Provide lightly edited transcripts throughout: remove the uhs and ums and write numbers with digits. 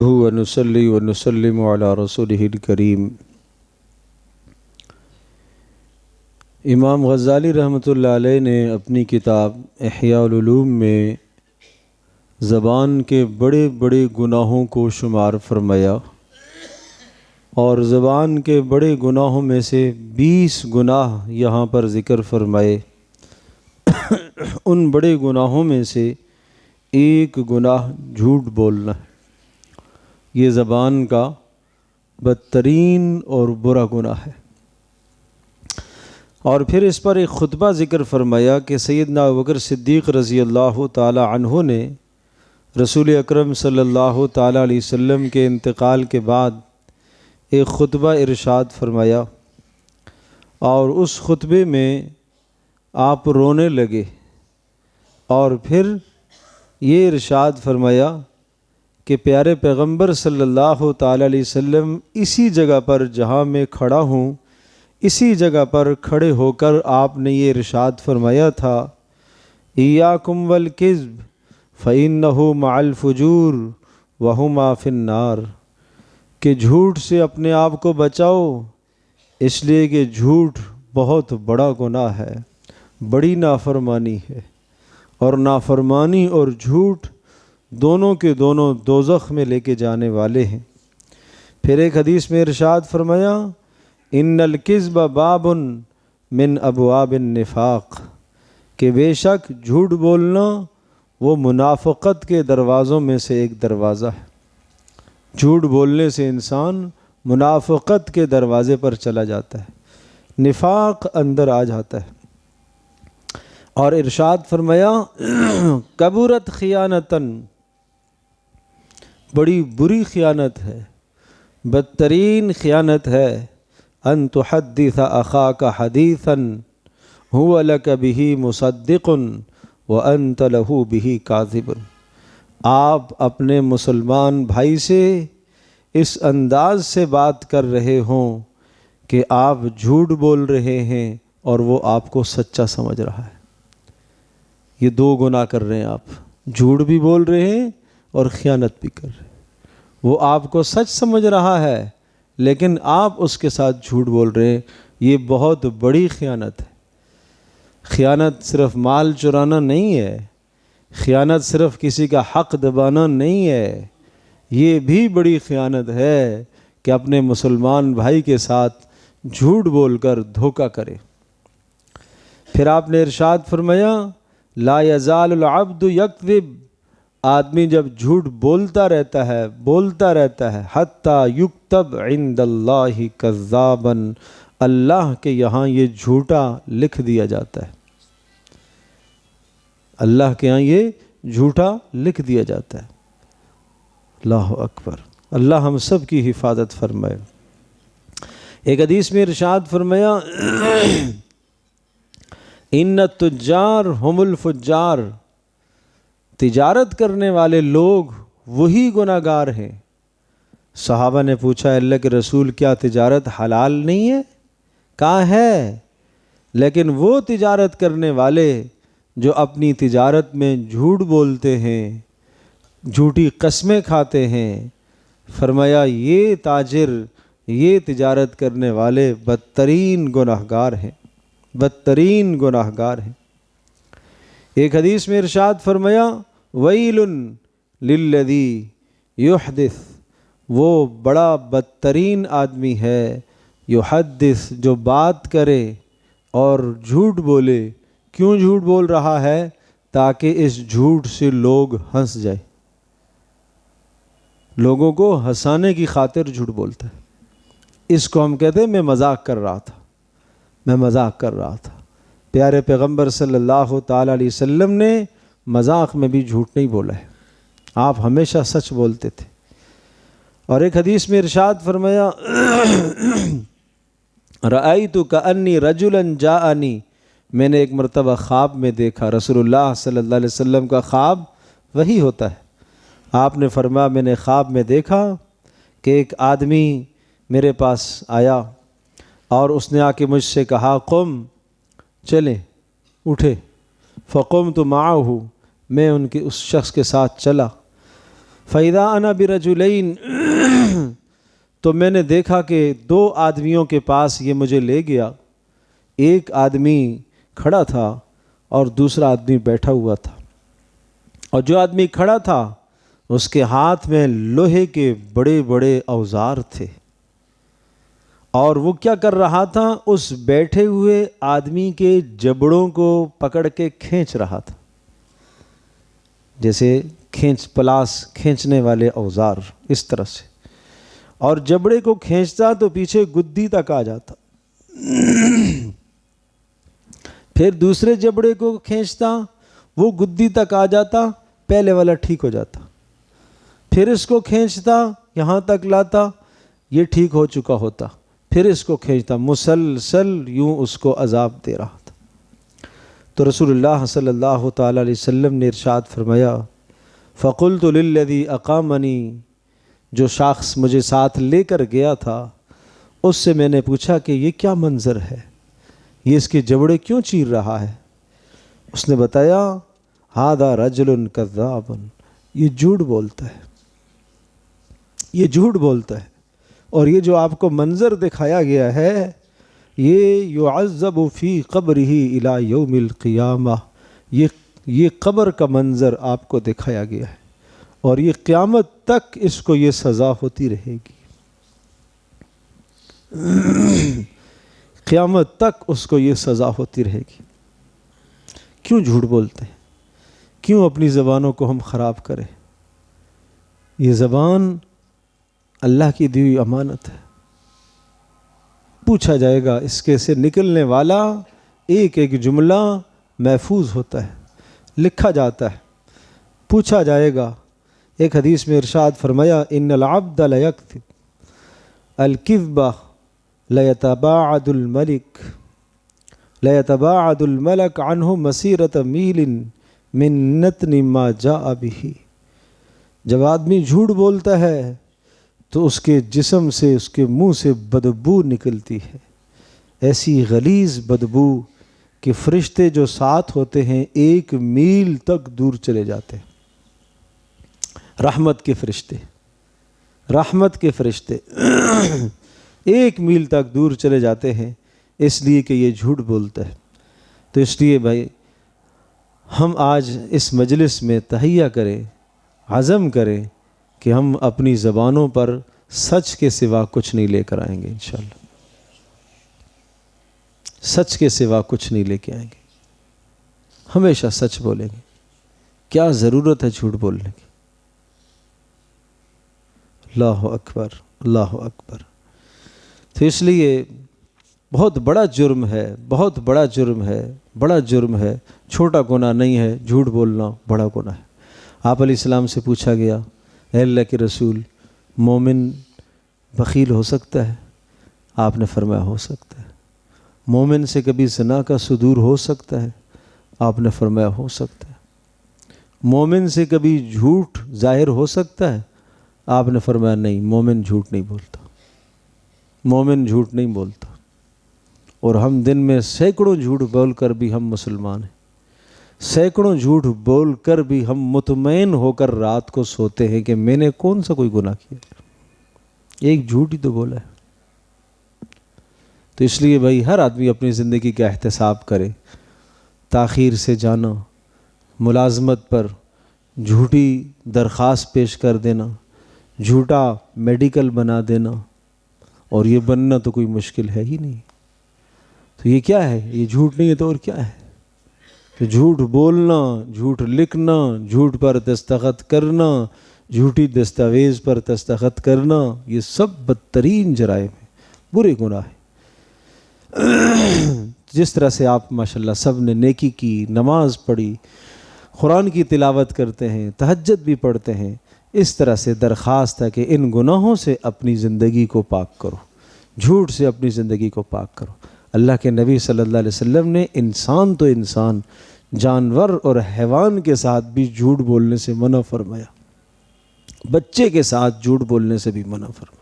ونصلي ونسلم على رسوله الكريم۔ امام غزالی رحمۃ اللہ علیہ نے اپنی کتاب احیاء العلوم میں زبان کے بڑے بڑے گناہوں کو شمار فرمایا، اور زبان کے بڑے گناہوں میں سے 20 گناہ یہاں پر ذکر فرمائے۔ ان بڑے گناہوں میں سے ایک گناہ جھوٹ بولنا ہے۔ یہ زبان کا بدترین اور برا گناہ ہے۔ اور پھر اس پر ایک خطبہ ذکر فرمایا کہ سیدنا ابوبکر صدیق رضی اللہ تعالی عنہ نے رسول اکرم صلی اللہ تعالی علیہ وسلم کے انتقال کے بعد ایک خطبہ ارشاد فرمایا، اور اس خطبے میں آپ رونے لگے، اور پھر یہ ارشاد فرمایا کہ پیارے پیغمبر صلی اللہ تعالی علیہ وسلم اسی جگہ پر جہاں میں کھڑا ہوں، اسی جگہ پر کھڑے ہو کر آپ نے یہ ارشاد فرمایا تھا، ایاکم والکذب فإنہ مع الفجور وہما فی النار، کہ جھوٹ سے اپنے آپ کو بچاؤ، اس لیے کہ جھوٹ بہت بڑا گناہ ہے، بڑی نافرمانی ہے، اور نافرمانی اور جھوٹ دونوں کے دونوں دوزخ میں لے کے جانے والے ہیں۔ پھر ایک حدیث میں ارشاد فرمایا، ان الکذب باب من ابواب النفاق، کہ بے شک جھوٹ بولنا وہ منافقت کے دروازوں میں سے ایک دروازہ ہے۔ جھوٹ بولنے سے انسان منافقت کے دروازے پر چلا جاتا ہے، نفاق اندر آ جاتا ہے۔ اور ارشاد فرمایا، کبرت خیانتاً، بڑی بری خیانت ہے، بدترین خیانت ہے، ان تحدث اخاک حدیثا هو لک به مصدق وانت له به کاذب، آپ اپنے مسلمان بھائی سے اس انداز سے بات کر رہے ہوں کہ آپ جھوٹ بول رہے ہیں اور وہ آپ کو سچا سمجھ رہا ہے۔ یہ دو گناہ کر رہے ہیں آپ، جھوٹ بھی بول رہے ہیں اور خیانت بھی کر رہے ہیں۔ وہ آپ کو سچ سمجھ رہا ہے لیکن آپ اس کے ساتھ جھوٹ بول رہے ہیں۔ یہ بہت بڑی خیانت ہے۔ خیانت صرف مال چرانا نہیں ہے، خیانت صرف کسی کا حق دبانا نہیں ہے، یہ بھی بڑی خیانت ہے کہ اپنے مسلمان بھائی کے ساتھ جھوٹ بول کر دھوکہ کرے۔ پھر آپ نے ارشاد فرمایا، لا یزال العبد یکذب، آدمی جب جھوٹ بولتا رہتا ہے حتیٰ یکتب عند اللہ کذابا، اللہ کے یہاں یہ جھوٹا لکھ دیا جاتا ہے، اللہ کے یہاں یہ جھوٹا لکھ دیا جاتا ہے۔ اللہ اکبر، اللہ ہم سب کی حفاظت فرمائے۔ ایک حدیث میں ارشاد فرمایا، ان التجار هم الفجار، تجارت کرنے والے لوگ وہی گناہ گار ہیں۔ صحابہ نے پوچھا، اللہ کے رسول کیا تجارت حلال نہیں ہے؟ کہا ہے، لیکن وہ تجارت کرنے والے جو اپنی تجارت میں جھوٹ بولتے ہیں، جھوٹی قسمیں کھاتے ہیں، فرمایا یہ تاجر، یہ تجارت کرنے والے بدترین گناہ گار ہیں، بدترین گناہ گار ہیں۔ ایک حدیث میں ارشاد فرمایا، ویل للذی یحدث، وہ بڑا بدترین آدمی ہے، یحدث، جو بات کرے اور جھوٹ بولے۔ کیوں جھوٹ بول رہا ہے؟ تاکہ اس جھوٹ سے لوگ ہنس جائے، لوگوں کو ہنسانے کی خاطر جھوٹ بولتا ہے۔ اس کو ہم کہتے ہیں میں مذاق کر رہا تھا، میں مذاق کر رہا تھا۔ پیارے پیغمبر صلی اللہ تعالی علیہ وسلم نے مذاق میں بھی جھوٹ نہیں بولا ہے، آپ ہمیشہ سچ بولتے تھے۔ اور ایک حدیث میں ارشاد فرمایا، رأیت کأنی رجلا جاءنی، میں نے ایک مرتبہ خواب میں دیکھا، رسول اللہ صلی اللہ علیہ وسلم کا خواب وہی ہوتا ہے۔ آپ نے فرمایا، میں نے خواب میں دیکھا کہ ایک آدمی میرے پاس آیا اور اس نے آ کے مجھ سے کہا، قم، چلیں، اٹھے۔ فقمت معہ، میں اس شخص کے ساتھ چلا۔ فَإِذَا أَنَا بِرَجُلَيْنِ تو میں نے دیکھا کہ 2 آدمیوں کے پاس یہ مجھے لے گیا، ایک آدمی کھڑا تھا اور دوسرا آدمی بیٹھا ہوا تھا، اور جو آدمی کھڑا تھا اس کے ہاتھ میں لوہے کے بڑے بڑے اوزار تھے، اور وہ کیا کر رہا تھا؟ اس بیٹھے ہوئے آدمی کے جبڑوں کو پکڑ کے کھینچ رہا تھا، جیسے پلاس کھینچنے والے اوزار، اس طرح سے، اور جبڑے کو کھینچتا تو پیچھے گدی تک آ جاتا، پھر دوسرے جبڑے کو کھینچتا، وہ گدی تک آ جاتا، پہلے والا ٹھیک ہو جاتا، پھر اس کو کھینچتا یہاں تک لاتا، یہ ٹھیک ہو چکا ہوتا، پھر اس کو کھینچتا، مسلسل یوں اس کو عذاب دے رہا تھا۔ تو رسول اللہ صلی اللہ تعالیٰ علیہ وسلم نے ارشاد فرمایا، فَقُلْتُ لِلَّذِي أَقَامَنِي، جو شخص مجھے ساتھ لے کر گیا تھا اس سے میں نے پوچھا کہ یہ کیا منظر ہے، یہ اس کے جبڑے کیوں چیر رہا ہے؟ اس نے بتایا، هَذَا رَجُلٌ كَذَّابٌ، یہ جھوٹ بولتا ہے، یہ جھوٹ بولتا ہے، اور یہ جو آپ کو منظر دکھایا گیا ہے یہ يُعَذَّبُ فِي قَبْرِهِ إِلَى يَوْمِ الْقِيَامَةِ، یہ قبر کا منظر آپ کو دکھایا گیا ہے، اور یہ قیامت تک اس کو یہ سزا ہوتی رہے گی، قیامت تک اس کو یہ سزا ہوتی رہے گی۔ کیوں جھوٹ بولتے ہیں؟ کیوں اپنی زبانوں کو ہم خراب کریں؟ یہ زبان اللہ کی دی ہوئی امانت ہے، پوچھا جائے گا، اس کے سے نکلنے والا ایک ایک جملہ محفوظ ہوتا ہے، لکھا جاتا ہے، پوچھا جائے گا۔ ایک حدیث میں ارشاد فرمایا، ان العبد لیکذب الکذب لیتباعد الملک عنہ مسیرۃ میل من نتن ما جاء به، جب آدمی جھوٹ بولتا ہے تو اس کے جسم سے، اس کے منہ سے بدبو نکلتی ہے، ایسی غلیظ بدبو کہ فرشتے جو ساتھ ہوتے ہیں 1 میل تک دور چلے جاتے ہیں، رحمت کے فرشتے، رحمت کے فرشتے 1 میل تک دور چلے جاتے ہیں، اس لیے کہ یہ جھوٹ بولتا ہے۔ تو اس لیے بھائی ہم آج اس مجلس میں تہیہ کریں، عزم کریں کہ ہم اپنی زبانوں پر سچ کے سوا کچھ نہیں لے کر آئیں گے، انشاءاللہ سچ کے سوا کچھ نہیں لے کے آئیں گے، ہمیشہ سچ بولیں گے۔ کیا ضرورت ہے جھوٹ بولنے کی؟ اللہ اکبر، اللہ اکبر۔ تو اس لیے بہت بڑا جرم ہے، بہت بڑا جرم ہے، بڑا جرم ہے، چھوٹا گناہ نہیں ہے، جھوٹ بولنا بڑا گناہ ہے۔ آپ علیہ السلام سے پوچھا گیا، اے اللہ کے رسول، مومن بخیل ہو سکتا ہے؟ آپ نے فرمایا ہو سکتا ہے۔ مومن سے کبھی زنا کا صدور ہو سکتا ہے؟ آپ نے فرمایا ہو سکتا ہے۔ مومن سے کبھی جھوٹ ظاہر ہو سکتا ہے؟ آپ نے فرمایا نہیں، مومن جھوٹ نہیں بولتا، مومن جھوٹ نہیں بولتا۔ اور ہم دن میں سینکڑوں جھوٹ بول کر بھی ہم مسلمان ہیں، سینکڑوں جھوٹ بول کر بھی ہم مطمئن ہو کر رات کو سوتے ہیں کہ میں نے کون سا کوئی گناہ کیا، ایک جھوٹ ہی تو بولا ہے۔ تو اس لیے بھائی ہر آدمی اپنی زندگی کا احتساب کرے، تاخیر سے جانا، ملازمت پر جھوٹی درخواست پیش کر دینا، جھوٹا میڈیکل بنا دینا، اور یہ بننا تو کوئی مشکل ہے ہی نہیں۔ تو یہ کیا ہے؟ یہ جھوٹ نہیں ہے تو اور کیا ہے؟ تو جھوٹ بولنا، جھوٹ لکھنا، جھوٹ پر دستخط کرنا، جھوٹی دستاویز پر دستخط کرنا، یہ سب بدترین جرائم ہیں، برے گناہ ہیں۔ جس طرح سے آپ ماشاءاللہ سب نے نیکی کی، نماز پڑھی، قرآن کی تلاوت کرتے ہیں، تہجد بھی پڑھتے ہیں، اس طرح سے درخواست ہے کہ ان گناہوں سے اپنی زندگی کو پاک کرو، جھوٹ سے اپنی زندگی کو پاک کرو۔ اللہ کے نبی صلی اللہ علیہ وسلم نے انسان تو انسان، جانور اور حیوان کے ساتھ بھی جھوٹ بولنے سے منع فرمایا، بچے کے ساتھ جھوٹ بولنے سے بھی منع فرمایا۔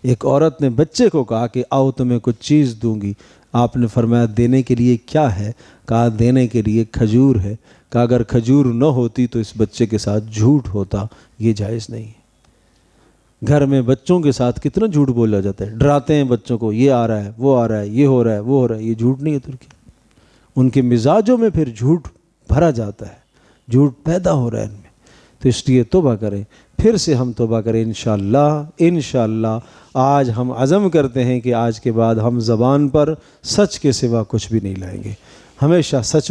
ایک عورت نے بچے کو کہا کہ آؤ تمہیں کچھ چیز دوں گی، آپ نے فرمایا دینے کے لیے کیا ہے؟ کہا دینے کے لیے کھجور ہے۔ کہ اگر کھجور نہ ہوتی تو اس بچے کے ساتھ جھوٹ ہوتا، یہ جائز نہیں ہے۔ گھر میں بچوں کے ساتھ کتنا جھوٹ بولا جاتا ہے، ڈراتے ہیں بچوں کو، یہ آ رہا ہے، وہ آ رہا ہے، یہ ہو رہا ہے، وہ ہو رہا ہے۔ یہ جھوٹ نہیں ہے ترکی، ان کے مزاجوں میں پھر جھوٹ بھرا جاتا ہے، جھوٹ پیدا ہو رہا ہے ان میں۔ تو اس لیے توبہ کریں، پھر سے ہم توبہ کریں انشاءاللہ۔ آج ہم عزم کرتے ہیں کہ آج کے بعد ہم زبان پر سچ کے سوا کچھ بھی نہیں لائیں گے، ہمیشہ سچ